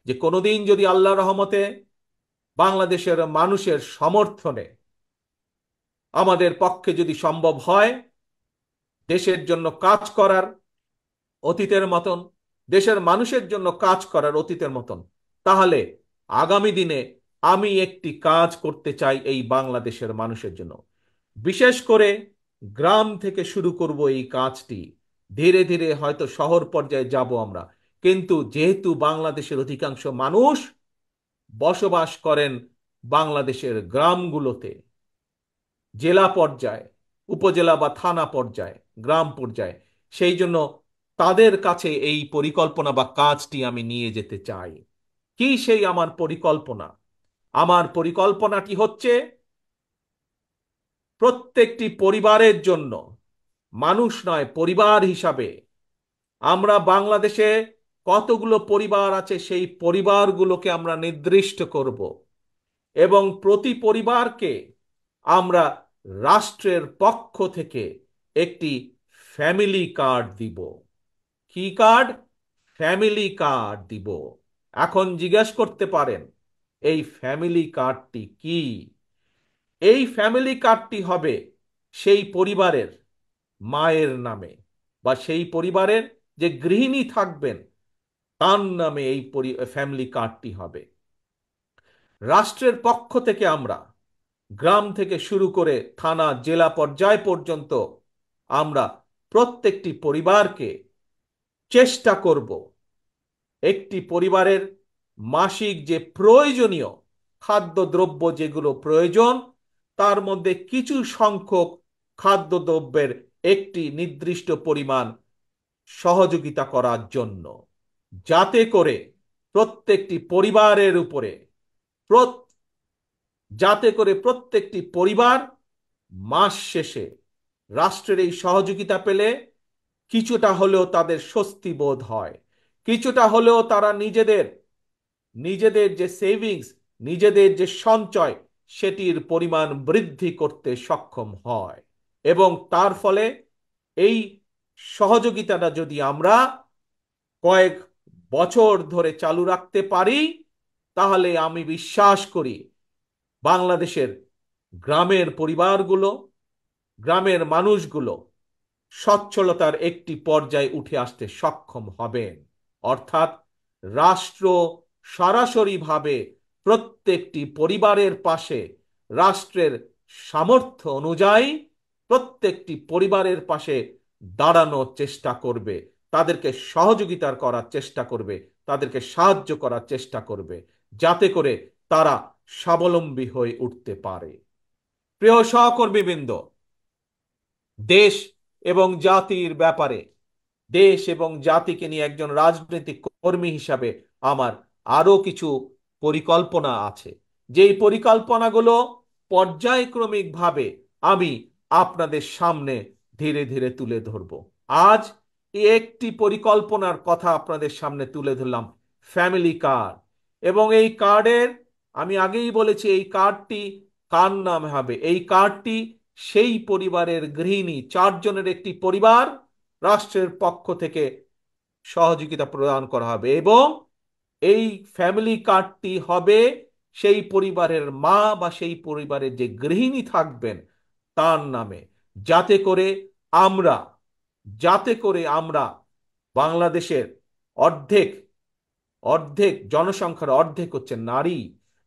যে কোনোদিন যদি আল্লাহ রহমতে বাংলাদেশের মানুষের সমর্থনে আমাদের পক্ষে যদি সম্ভব হয় দেশের জন্য কাজ করার অতীতের মতন, দেশের মানুষের জন্য কাজ করার অতীতের মতন, তাহলে আগামী দিনে আমি একটি কাজ করতে চাই এই বাংলাদেশের মানুষের জন্য। বিশেষ করে গ্রাম থেকে শুরু করব এই কাজটি। ধীরে ধীরে হয়তো শহর পর্যায়ে যাব আমরা, কিন্তু যেহেতু বাংলাদেশের অধিকাংশ মানুষ বসবাস করেন বাংলাদেশের গ্রামগুলোতে, জেলা পর্যায়ে, উপজেলা বা থানা পর্যায়ে, গ্রাম পর্যায়ে, সেই জন্য তাদের কাছে এই পরিকল্পনা বা কাজটি আমি নিয়ে যেতে চাই। কি সেই আমার পরিকল্পনা? আমার পরিকল্পনাটি হচ্ছে প্রত্যেকটি পরিবারের জন্য, মানুষ নয়, পরিবার হিসাবে আমরা বাংলাদেশে কতগুলো পরিবার আছে সেই পরিবারগুলোকে আমরা নির্দিষ্ট করব এবং প্রতি পরিবারকে আমরা রাষ্ট্রের পক্ষ থেকে একটি ফ্যামিলি কার্ড দিব। কি কার্ড? ফ্যামিলি কার্ড দিব। এখন জিজ্ঞেস করতে পারেন এই ফ্যামিলি কার্ডটি কি? এই ফ্যামিলি কার্ডটি হবে সেই পরিবারের মায়ের নামে, বা সেই পরিবারের যে গৃহিণী থাকবেন তার নামে এই ফ্যামিলি কার্ডটি হবে। রাষ্ট্রের পক্ষ থেকে আমরা গ্রাম থেকে শুরু করে থানা জেলা পর্যায় পর্যন্ত আমরা প্রত্যেকটি পরিবারকে চেষ্টা করব একটি পরিবারের মাসিক যে প্রয়োজনীয় খাদ্যদ্রব্য যেগুলো প্রয়োজন তার মধ্যে কিছু সংখ্যক খাদ্যদ্রব্যের একটি নির্দিষ্ট পরিমাণ সহযোগিতা করার জন্য, যাতে করে প্রত্যেকটি পরিবারের উপরে যাতে করে প্রত্যেকটি পরিবার মাস শেষে রাষ্ট্রের এই সহযোগিতা পেলে কিছুটা হলেও তাদের স্বস্তি বোধ হয়, কিছুটা হলেও তারা নিজেদের নিজেদের যে সেভিংস, নিজেদের যে সঞ্চয়, সেটির পরিমাণ বৃদ্ধি করতে সক্ষম হয়। এবং তার ফলে এই সহযোগিতাটা যদি আমরা কয়েক বছর ধরে চালু রাখতে পারি, তাহলে আমি বিশ্বাস করি বাংলাদেশের গ্রামের পরিবারগুলো, গ্রামের মানুষগুলো সচ্ছলতার একটি পর্যায়ে উঠে আসতে সক্ষম হবেন। অর্থাৎ রাষ্ট্র সরাসরিভাবে প্রত্যেকটি পরিবারের পাশে, রাষ্ট্রের সামর্থ্য অনুযায়ী প্রত্যেকটি পরিবারের পাশে দাঁড়ানোর চেষ্টা করবে, তাদেরকে সহযোগিতার করার চেষ্টা করবে, তাদেরকে সাহায্য করার চেষ্টা করবে, যাতে করে তারা স্বাবলম্বী হয়ে উঠতে পারে। প্রিয় সহকর্মীবৃন্দ, দেশ এবং জাতির ব্যাপারে, দেশ এবং জাতিকে নিয়ে একজন রাজনৈতিক কর্মী হিসাবে আমার আরো কিছু পরিকল্পনা আছে, যেই পরিকল্পনাগুলো পর্যায়ক্রমিকভাবে আমি আপনাদের সামনে ধীরে ধীরে তুলে ধরব। আজ একটি পরিকল্পনার কথা আপনাদের সামনে তুলে ধরলাম, ফ্যামিলি কার্ড। এবং এই কার্ডের, আমি আগেই বলেছি, এই কার্ডটি কার নামে হবে? এই কার্ডটি সেই পরিবারের গৃহিণী, চারজনের একটি পরিবার, রাষ্ট্রের পক্ষ থেকে সহযোগিতা প্রদান করা হবে এবং এই ফ্যামিলি কার্ডটি হবে সেই পরিবারের মা বা সেই পরিবারের যে গৃহিণী থাকবেন তার নামে, যাতে করে আমরা যাতে করে আমরা বাংলাদেশের অর্ধেক অর্ধেক জনসংখ্যার অর্ধেক হচ্ছে নারী,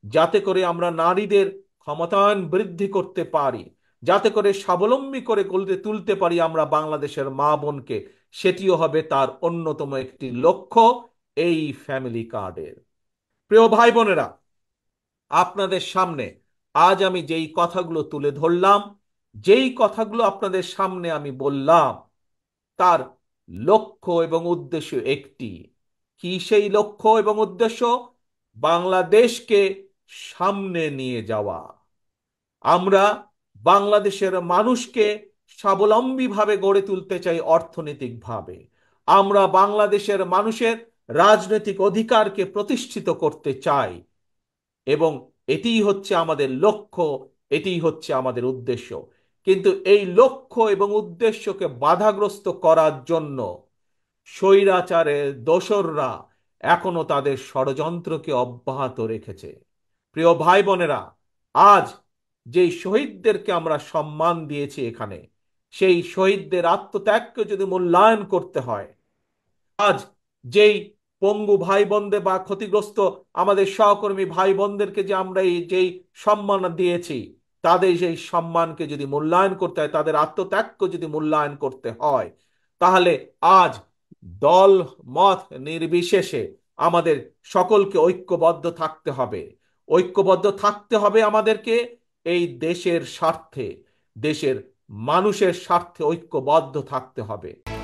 যাতে করে আমরা নারীদের ক্ষমতায়ন বৃদ্ধি করতে পারি, যাতে করে স্বাবলম্বী করে গড়ে তুলতে পারি আমরা বাংলাদেশের মা বোনকে, সেটিও হবে তার অন্যতম একটি লক্ষ্য এই ফ্যামিলি কার্ডের। প্রিয় ভাই বোনেরা, আপনাদের সামনে আজ আমি যেই কথাগুলো তুলে ধরলাম, যেই কথাগুলো আপনাদের সামনে আমি বললাম, তার লক্ষ্য এবং উদ্দেশ্য একটি। কি সেই লক্ষ্য এবং উদ্দেশ্য? বাংলাদেশকে সামনে নিয়ে যাওয়া। আমরা বাংলাদেশের মানুষকে স্বাবলম্বীভাবে গড়ে তুলতে চাই অর্থনৈতিকভাবে। আমরা বাংলাদেশের মানুষের রাজনৈতিক অধিকারকে প্রতিষ্ঠিত করতে চাই এবং এটিই হচ্ছে আমাদের লক্ষ্য, এটিই হচ্ছে আমাদের উদ্দেশ্য। কিন্তু এই লক্ষ্য এবং উদ্দেশ্যকে বাধাগ্রস্ত করার জন্য স্বৈরাচারের দোসররা এখনো তাদের ষড়যন্ত্রকে অব্যাহত রেখেছে। প্রিয় ভাই বোনেরা, আজ যেই শহীদদেরকে আমরা সম্মান দিয়েছি এখানে, সেই শহীদদের আত্মত্যাগকে যদি মূল্যায়ন করতে হয়, আজ যেই পঙ্গু ভাই বোনদের বা ক্ষতিগ্রস্ত আমাদের সহকর্মী ভাই বোনদেরকে যে আমরা এই যেই সম্মান দিয়েছি, তাদের সেই সম্মানকে যদি মূল্যায়ন করতে হয়, তাদের আত্মত্যাগকে যদি মূল্যায়ন করতে হয়, তাহলে আজ দল মত নির্বিশেষে আমাদের সকলকে ঐক্যবদ্ধ থাকতে হবে। ঐক্যবদ্ধ থাকতে হবে আমাদেরকে এই দেশের স্বার্থে, দেশের মানুষের স্বার্থে ঐক্যবদ্ধ থাকতে হবে।